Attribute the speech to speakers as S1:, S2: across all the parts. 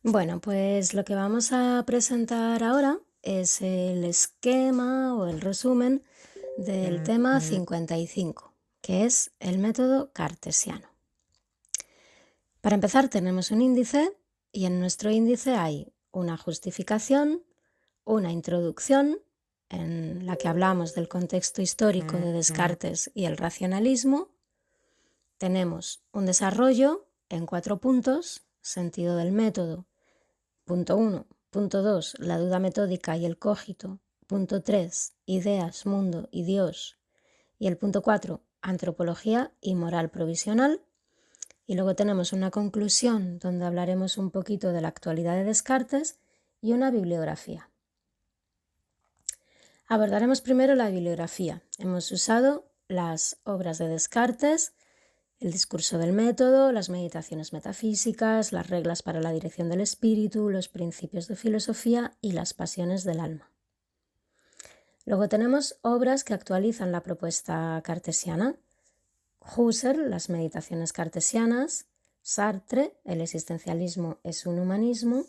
S1: Bueno, pues lo que vamos a presentar ahora es el esquema o el resumen del tema 55, que es el método cartesiano. Para empezar, tenemos un índice y en nuestro índice hay una justificación, una introducción en la que hablamos del contexto histórico de Descartes y el racionalismo. Tenemos un desarrollo en 4 puntos: sentido del método, punto 1, punto 2, la duda metódica y el cogito, punto 3, ideas, mundo y Dios, y el punto 4, antropología y moral provisional. Y luego tenemos una conclusión donde hablaremos un poquito de la actualidad de Descartes y una bibliografía. Abordaremos primero la bibliografía. Hemos usado las obras de Descartes, el discurso del método, las meditaciones metafísicas, las reglas para la dirección del espíritu, los principios de filosofía y las pasiones del alma. Luego tenemos obras que actualizan la propuesta cartesiana: Husserl, las meditaciones cartesianas; Sartre, el existencialismo es un humanismo;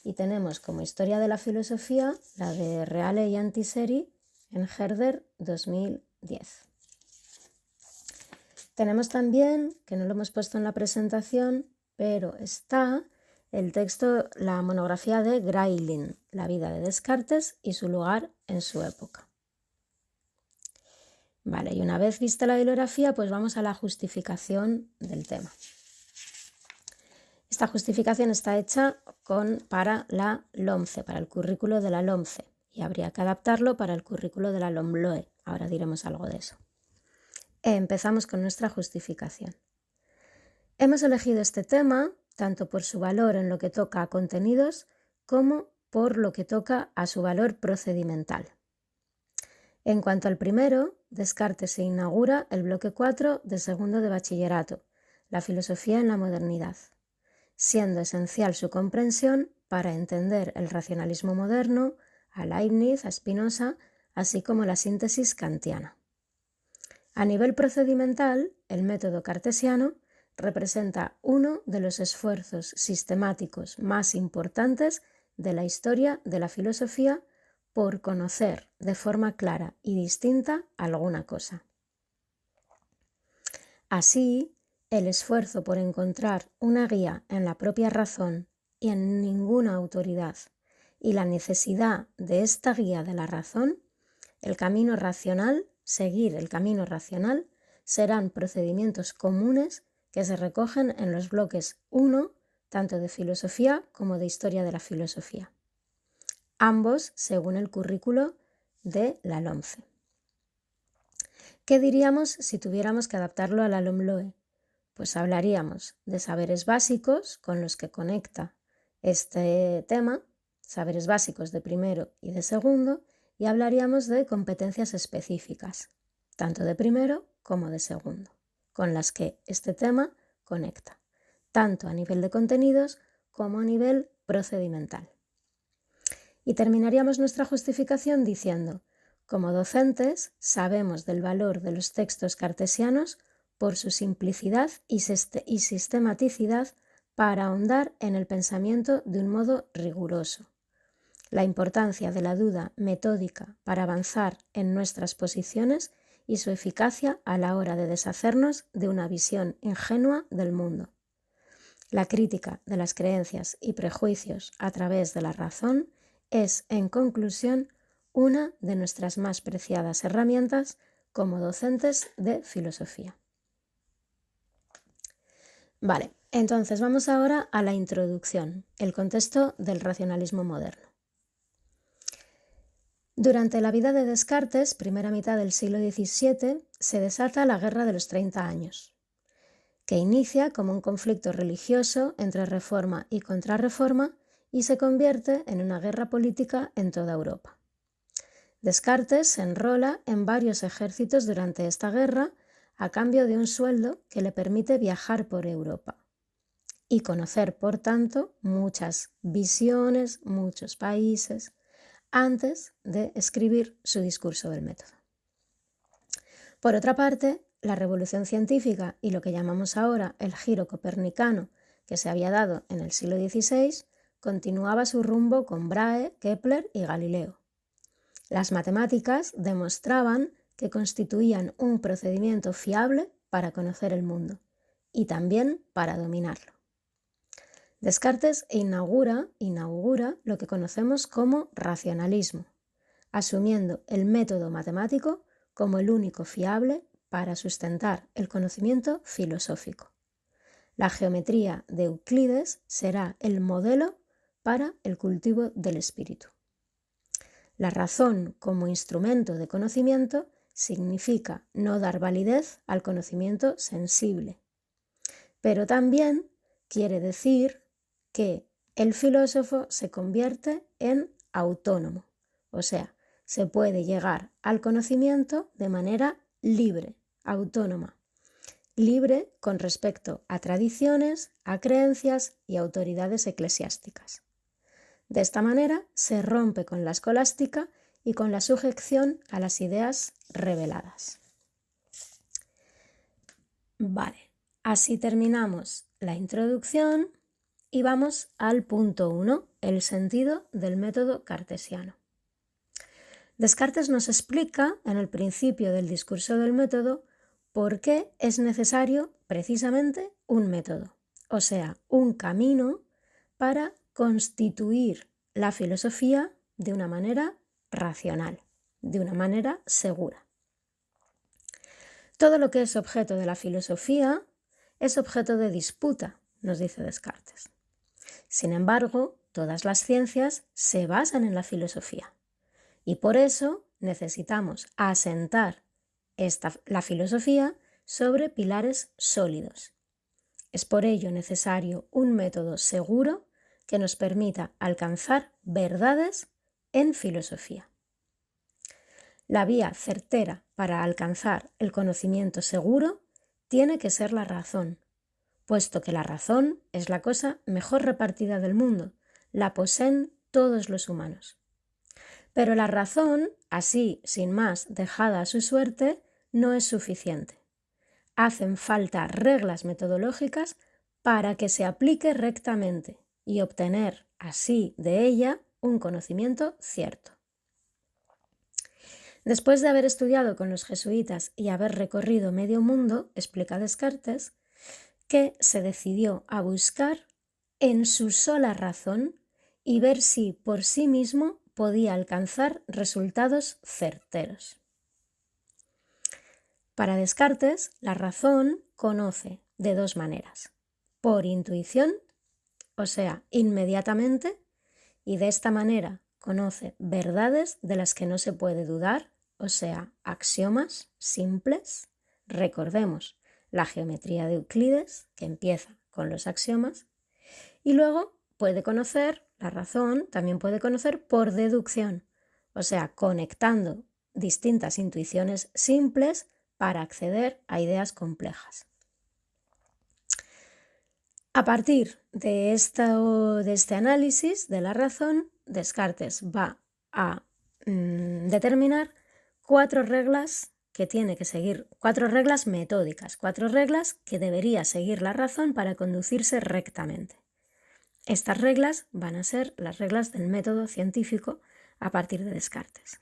S1: y tenemos como historia de la filosofía la de Reale y Antiseri en Herder 2010. Tenemos también, que no lo hemos puesto en la presentación, pero está el texto, la monografía de Grailin, La vida de Descartes y su lugar en su época. Vale, y una vez vista la bibliografía, pues vamos a la justificación del tema. Esta justificación está hecha para la LOMCE, para el currículo de la LOMCE, y habría que adaptarlo para el currículo de la LOMLOE. Ahora diremos algo de eso. Empezamos con nuestra justificación. Hemos elegido este tema tanto por su valor en lo que toca a contenidos como por lo que toca a su valor procedimental. En cuanto al primero, Descartes se inaugura el bloque 4 de segundo de bachillerato, la filosofía en la modernidad, siendo esencial su comprensión para entender el racionalismo moderno, a Leibniz, a Spinoza, así como la síntesis kantiana. A nivel procedimental, el método cartesiano representa uno de los esfuerzos sistemáticos más importantes de la historia de la filosofía por conocer de forma clara y distinta alguna cosa. Así, el esfuerzo por encontrar una guía en la propia razón y en ninguna autoridad, y la necesidad de esta guía de la razón, seguir el camino racional, serán procedimientos comunes que se recogen en los bloques 1, tanto de filosofía como de historia de la filosofía, ambos según el currículo de la LOMCE. ¿Qué diríamos si tuviéramos que adaptarlo a la LOMLOE? Pues hablaríamos de saberes básicos con los que conecta este tema, saberes básicos de primero y de segundo, y hablaríamos de competencias específicas, tanto de primero como de segundo, con las que este tema conecta, tanto a nivel de contenidos como a nivel procedimental. Y terminaríamos nuestra justificación diciendo: como docentes sabemos del valor de los textos cartesianos por su simplicidad y sistematicidad para ahondar en el pensamiento de un modo riguroso. La importancia de la duda metódica para avanzar en nuestras posiciones y su eficacia a la hora de deshacernos de una visión ingenua del mundo. La crítica de las creencias y prejuicios a través de la razón es, en conclusión, una de nuestras más preciadas herramientas como docentes de filosofía. Vale, entonces vamos ahora a la introducción, el contexto del racionalismo moderno. Durante la vida de Descartes, primera mitad del siglo XVII, se desata la Guerra de los 30 años, que inicia como un conflicto religioso entre Reforma y Contrarreforma y se convierte en una guerra política en toda Europa. Descartes se enrola en varios ejércitos durante esta guerra a cambio de un sueldo que le permite viajar por Europa y conocer, por tanto, muchas visiones, muchos países, antes de escribir su discurso del método. Por otra parte, la revolución científica y lo que llamamos ahora el giro copernicano que se había dado en el siglo XVI continuaba su rumbo con Brahe, Kepler y Galileo. Las matemáticas demostraban que constituían un procedimiento fiable para conocer el mundo y también para dominarlo. Descartes inaugura lo que conocemos como racionalismo, asumiendo el método matemático como el único fiable para sustentar el conocimiento filosófico. La geometría de Euclides será el modelo para el cultivo del espíritu. La razón como instrumento de conocimiento significa no dar validez al conocimiento sensible, pero también quiere decir que el filósofo se convierte en autónomo, o sea, se puede llegar al conocimiento de manera libre, autónoma, libre con respecto a tradiciones, a creencias y autoridades eclesiásticas. De esta manera se rompe con la escolástica y con la sujeción a las ideas reveladas. Vale, así terminamos la introducción y vamos al punto 1, el sentido del método cartesiano. Descartes nos explica en el principio del discurso del método por qué es necesario precisamente un método, o sea, un camino para constituir la filosofía de una manera racional, de una manera segura. Todo lo que es objeto de la filosofía es objeto de disputa, nos dice Descartes. Sin embargo, todas las ciencias se basan en la filosofía y por eso necesitamos asentar la filosofía sobre pilares sólidos. Es por ello necesario un método seguro que nos permita alcanzar verdades en filosofía. La vía certera para alcanzar el conocimiento seguro tiene que ser la razón, puesto que la razón es la cosa mejor repartida del mundo, la poseen todos los humanos. Pero la razón, así sin más dejada a su suerte, no es suficiente. Hacen falta reglas metodológicas para que se aplique rectamente y obtener así de ella un conocimiento cierto. Después de haber estudiado con los jesuitas y haber recorrido medio mundo, explica Descartes, que se decidió a buscar en su sola razón y ver si por sí mismo podía alcanzar resultados certeros. Para Descartes, la razón conoce de dos maneras: por intuición, o sea, inmediatamente, y de esta manera conoce verdades de las que no se puede dudar, o sea, axiomas simples. Recordemos la geometría de Euclides, que empieza con los axiomas, y luego puede conocer, la razón también puede conocer por deducción, o sea, conectando distintas intuiciones simples para acceder a ideas complejas. A partir de este análisis de la razón, Descartes va a determinar 4 reglas que tiene que seguir, 4 reglas metódicas, 4 reglas que debería seguir la razón para conducirse rectamente. Estas reglas van a ser las reglas del método científico a partir de Descartes.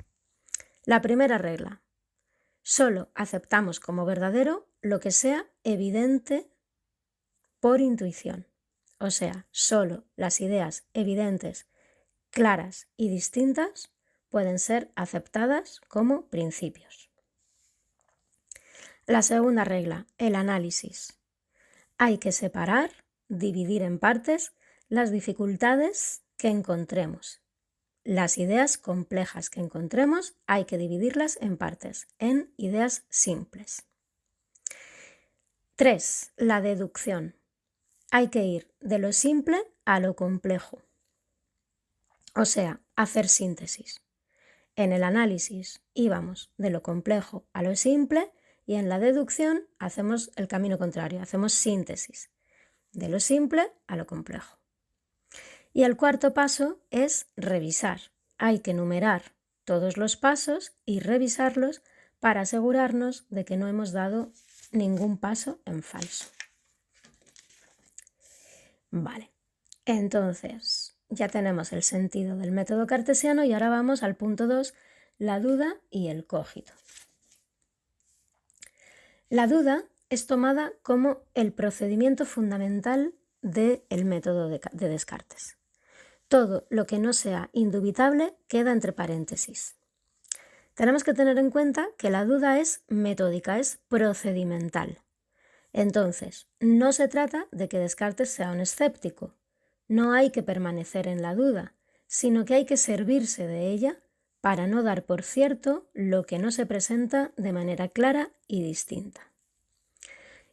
S1: La primera regla: solo aceptamos como verdadero lo que sea evidente por intuición, o sea, solo las ideas evidentes, claras y distintas pueden ser aceptadas como principios. La segunda regla, el análisis. Hay que separar, dividir en partes las dificultades que encontremos. Las ideas complejas que encontremos hay que dividirlas en partes, en ideas simples. 3. La deducción. Hay que ir de lo simple a lo complejo, o sea, hacer síntesis. En el análisis íbamos de lo complejo a lo simple y en la deducción hacemos el camino contrario, hacemos síntesis, de lo simple a lo complejo. Y el cuarto paso es revisar. Hay que enumerar todos los pasos y revisarlos para asegurarnos de que no hemos dado ningún paso en falso. Vale, entonces ya tenemos el sentido del método cartesiano y ahora vamos al punto 2, la duda y el cogito. La duda es tomada como el procedimiento fundamental del método de Descartes. Todo lo que no sea indubitable queda entre paréntesis. Tenemos que tener en cuenta que la duda es metódica, es procedimental. Entonces, no se trata de que Descartes sea un escéptico. No hay que permanecer en la duda, sino que hay que servirse de ella para no dar por cierto lo que no se presenta de manera clara y distinta.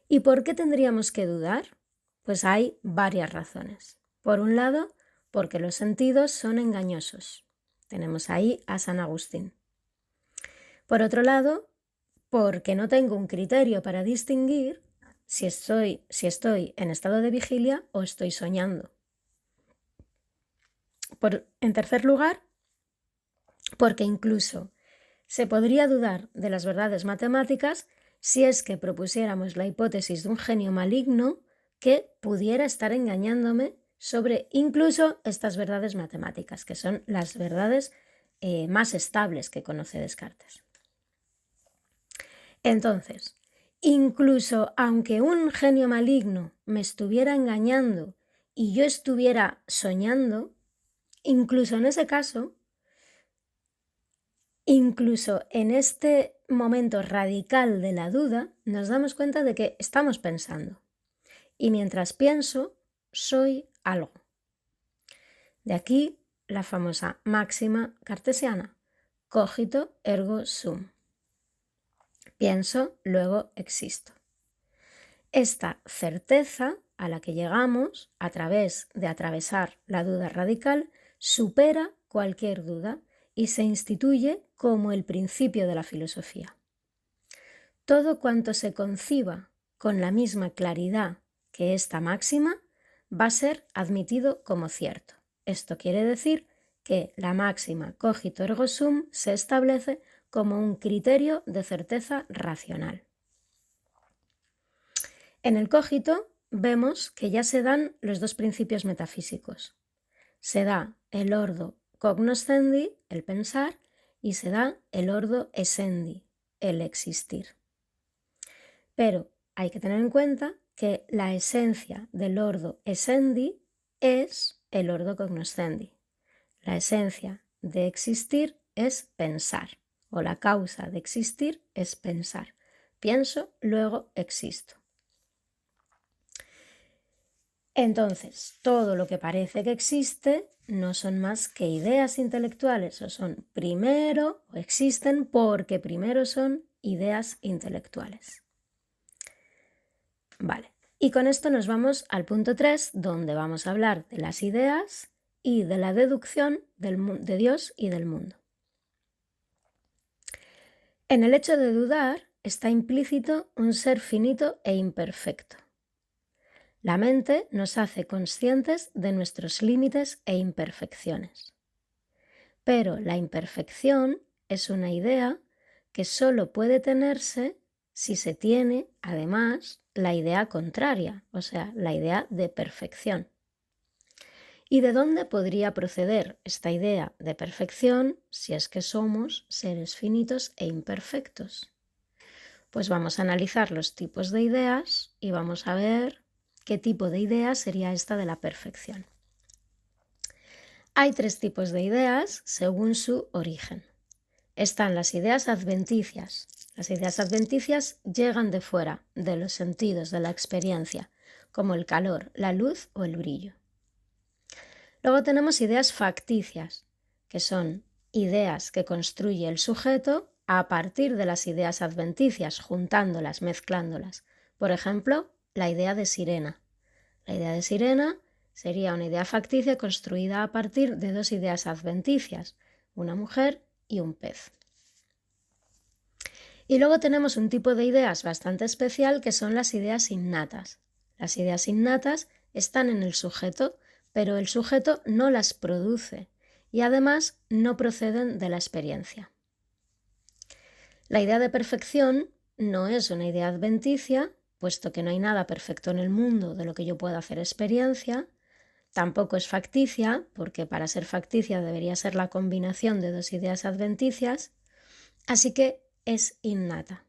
S1: ¿Y por qué tendríamos que dudar? Pues hay varias razones. Por un lado, porque los sentidos son engañosos. Tenemos ahí a San Agustín. Por otro lado, porque no tengo un criterio para distinguir si estoy en estado de vigilia o estoy soñando. En tercer lugar, porque incluso se podría dudar de las verdades matemáticas si es que propusiéramos la hipótesis de un genio maligno que pudiera estar engañándome sobre incluso estas verdades matemáticas, que son las verdades más estables que conoce Descartes. Entonces, incluso aunque un genio maligno me estuviera engañando y yo estuviera soñando, incluso en ese caso, incluso en este momento radical de la duda, nos damos cuenta de que estamos pensando. Y mientras pienso, soy algo. De aquí la famosa máxima cartesiana, cogito ergo sum. Pienso, luego existo. Esta certeza a la que llegamos a través de atravesar la duda radical supera cualquier duda y se instituye como el principio de la filosofía. Todo cuanto se conciba con la misma claridad que esta máxima va a ser admitido como cierto. Esto quiere decir que la máxima cogito ergo sum se establece como un criterio de certeza racional. En el cogito vemos que ya se dan los dos principios metafísicos. Se da el ordo cognoscendi, el pensar, y se da el ordo essendi, el existir. Pero hay que tener en cuenta que la esencia del ordo essendi es el ordo cognoscendi. La esencia de existir es pensar, o la causa de existir es pensar. Pienso, luego existo. Entonces, todo lo que parece que existe no son más que ideas intelectuales, o son primero, o existen porque primero son ideas intelectuales. Vale, y con esto nos vamos al punto 3, donde vamos a hablar de las ideas y de la deducción de Dios y del mundo. En el hecho de dudar está implícito un ser finito e imperfecto. La mente nos hace conscientes de nuestros límites e imperfecciones. Pero la imperfección es una idea que solo puede tenerse si se tiene, además, la idea contraria, o sea, la idea de perfección. ¿Y de dónde podría proceder esta idea de perfección si es que somos seres finitos e imperfectos? Pues vamos a analizar los tipos de ideas y vamos a ver qué tipo de idea sería esta de la perfección. Hay tres tipos de ideas según su origen. Están las ideas adventicias. Las ideas adventicias llegan de fuera, de los sentidos, de la experiencia, como el calor, la luz o el brillo. Luego tenemos ideas facticias, que son ideas que construye el sujeto a partir de las ideas adventicias, juntándolas, mezclándolas. Por ejemplo, la idea de sirena. La idea de sirena sería una idea facticia construida a partir de dos ideas adventicias, una mujer y un pez. Y luego tenemos un tipo de ideas bastante especial que son las ideas innatas. Las ideas innatas están en el sujeto, pero el sujeto no las produce y además no proceden de la experiencia. La idea de perfección no es una idea adventicia, puesto que no hay nada perfecto en el mundo de lo que yo pueda hacer experiencia. tampoco es facticia, porque para ser facticia debería ser la combinación de dos ideas adventicias, así que es innata.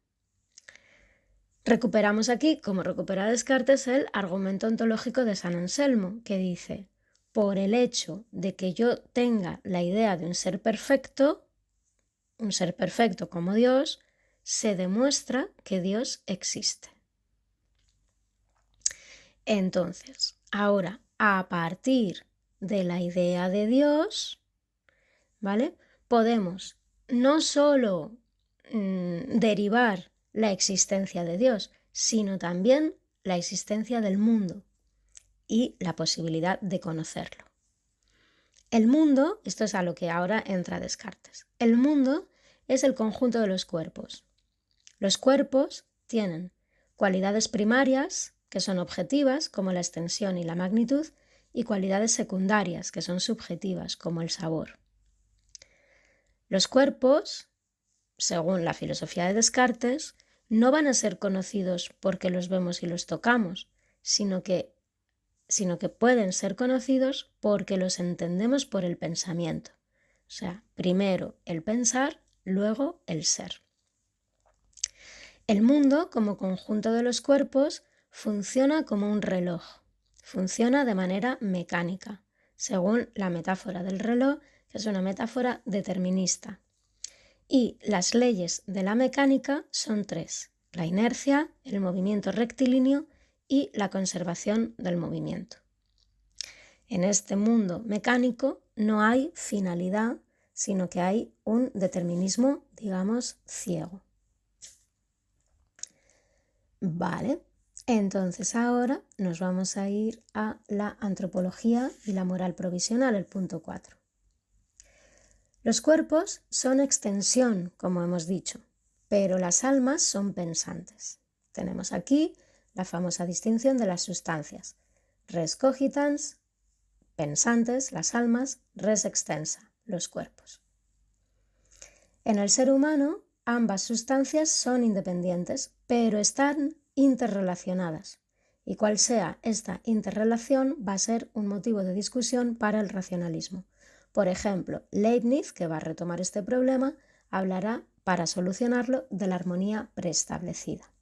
S1: Recuperamos aquí, como recupera Descartes, el argumento ontológico de San Anselmo, que dice: por el hecho de que yo tenga la idea de un ser perfecto como Dios, se demuestra que Dios existe. Entonces, ahora, a partir de la idea de Dios, ¿vale?, podemos no solo derivar la existencia de Dios, sino también la existencia del mundo y la posibilidad de conocerlo. El mundo, esto es a lo que ahora entra Descartes, el mundo es el conjunto de los cuerpos. Los cuerpos tienen cualidades primarias, que son objetivas, como la extensión y la magnitud, y cualidades secundarias, que son subjetivas, como el sabor. Los cuerpos, según la filosofía de Descartes, no van a ser conocidos porque los vemos y los tocamos, sino que pueden ser conocidos porque los entendemos por el pensamiento. O sea, primero el pensar, luego el ser. El mundo, como conjunto de los cuerpos, funciona como un reloj. Funciona de manera mecánica, según la metáfora del reloj, que es una metáfora determinista. Y las leyes de la mecánica son tres: la inercia, el movimiento rectilíneo y la conservación del movimiento. En este mundo mecánico no hay finalidad, sino que hay un determinismo, digamos, ciego. Vale, entonces ahora nos vamos a ir a la antropología y la moral provisional, el punto 4. Los cuerpos son extensión, como hemos dicho, pero las almas son pensantes. Tenemos aquí la famosa distinción de las sustancias: res cogitans, pensantes, las almas; res extensa, los cuerpos. En el ser humano, ambas sustancias son independientes, pero están interrelacionadas, y cual sea esta interrelación va a ser un motivo de discusión para el racionalismo. Por ejemplo, Leibniz, que va a retomar este problema, hablará, para solucionarlo, de la armonía preestablecida.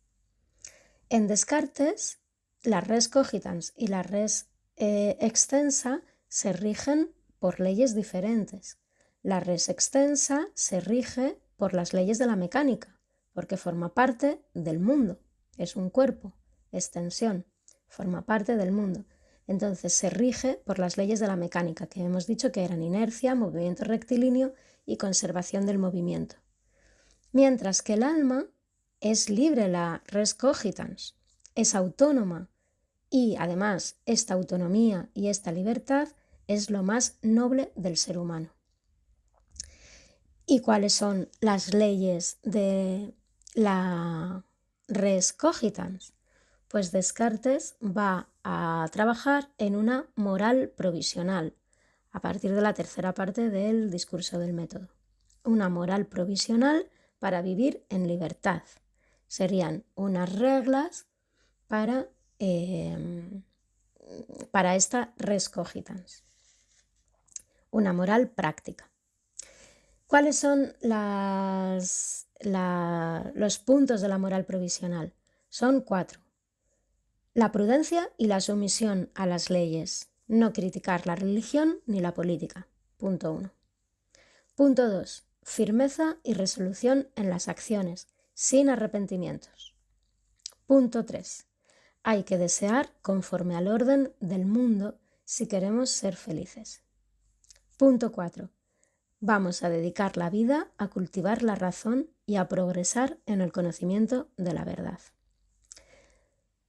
S1: En Descartes, la res cogitans y la res extensa se rigen por leyes diferentes. La res extensa se rige por las leyes de la mecánica, porque forma parte del mundo, es un cuerpo, extensión, forma parte del mundo. Entonces se rige por las leyes de la mecánica, que hemos dicho que eran inercia, movimiento rectilíneo y conservación del movimiento. Mientras que el alma es libre, la res cogitans, es autónoma, y además esta autonomía y esta libertad es lo más noble del ser humano. ¿Y cuáles son las leyes de la res cogitans? Pues Descartes va a trabajar en una moral provisional a partir de la tercera parte del discurso del método. Una moral provisional para vivir en libertad. Serían unas reglas para esta res cogitans. Una moral práctica. ¿Cuáles son los puntos de la moral provisional? Son 4. La prudencia y la sumisión a las leyes. No criticar la religión ni la política. Punto 1. Punto 2. Firmeza y resolución en las acciones, sin arrepentimientos. Punto 3. Hay que desear conforme al orden del mundo si queremos ser felices. Punto 4. Vamos a dedicar la vida a cultivar la razón y a progresar en el conocimiento de la verdad.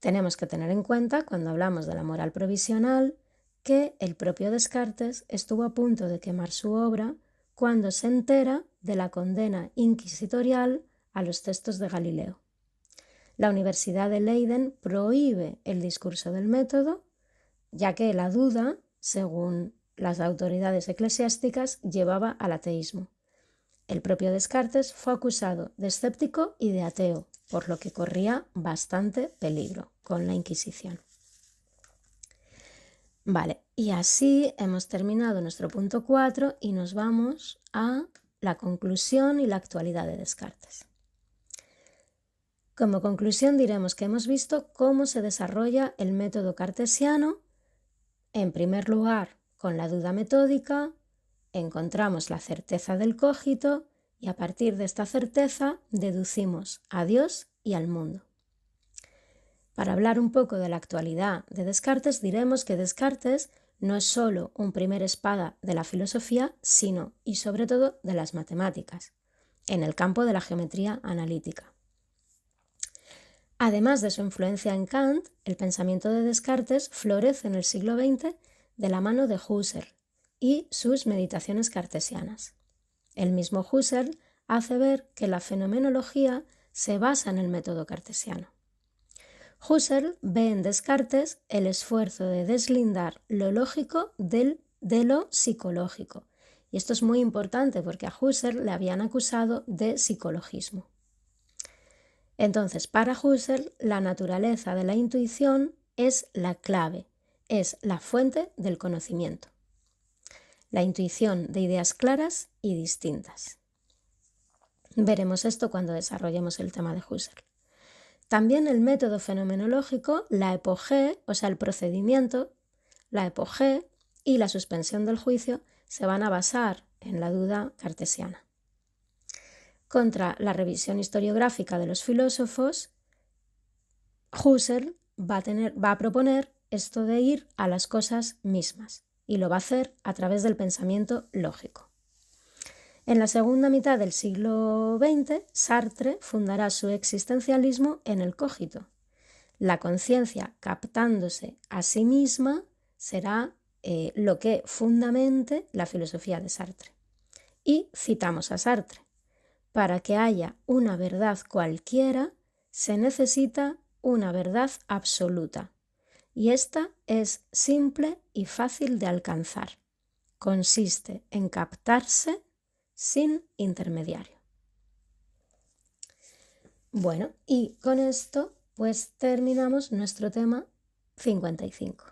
S1: Tenemos que tener en cuenta, cuando hablamos de la moral provisional, que el propio Descartes estuvo a punto de quemar su obra cuando se entera de la condena inquisitorial a los textos de Galileo. La Universidad de Leiden prohíbe el discurso del método, ya que la duda, según las autoridades eclesiásticas, llevaba al ateísmo. El propio Descartes fue acusado de escéptico y de ateo, por lo que corría bastante peligro con la Inquisición. Vale, Y así hemos terminado nuestro punto 4 y nos vamos a la conclusión y la actualidad de Descartes. Como conclusión diremos que hemos visto cómo se desarrolla el método cartesiano. En primer lugar, con la duda metódica, encontramos la certeza del cogito y a partir de esta certeza deducimos a Dios y al mundo. Para hablar un poco de la actualidad de Descartes, diremos que Descartes no es solo un primer espada de la filosofía, sino y sobre todo de las matemáticas, en el campo de la geometría analítica. Además de su influencia en Kant, el pensamiento de Descartes florece en el siglo XX de la mano de Husserl y sus meditaciones cartesianas. El mismo Husserl hace ver que la fenomenología se basa en el método cartesiano. Husserl ve en Descartes el esfuerzo de deslindar lo lógico de lo psicológico. Y esto es muy importante porque a Husserl le habían acusado de psicologismo. Entonces, para Husserl, la naturaleza de la intuición es la clave, es la fuente del conocimiento. La intuición de ideas claras y distintas. Veremos esto cuando desarrollemos el tema de Husserl. También el método fenomenológico, la epogé, o sea, el procedimiento, la epogé y la suspensión del juicio se van a basar en la duda cartesiana. Contra la revisión historiográfica de los filósofos, Husserl va a proponer esto de ir a las cosas mismas y lo va a hacer a través del pensamiento lógico. En la segunda mitad del siglo XX, Sartre fundará su existencialismo en el cogito. La conciencia captándose a sí misma será lo que fundamente la filosofía de Sartre. Y citamos a Sartre. Para que haya una verdad cualquiera, se necesita una verdad absoluta. Y esta es simple y fácil de alcanzar. Consiste en captarse sin intermediario. Bueno, y con esto pues terminamos nuestro tema 55.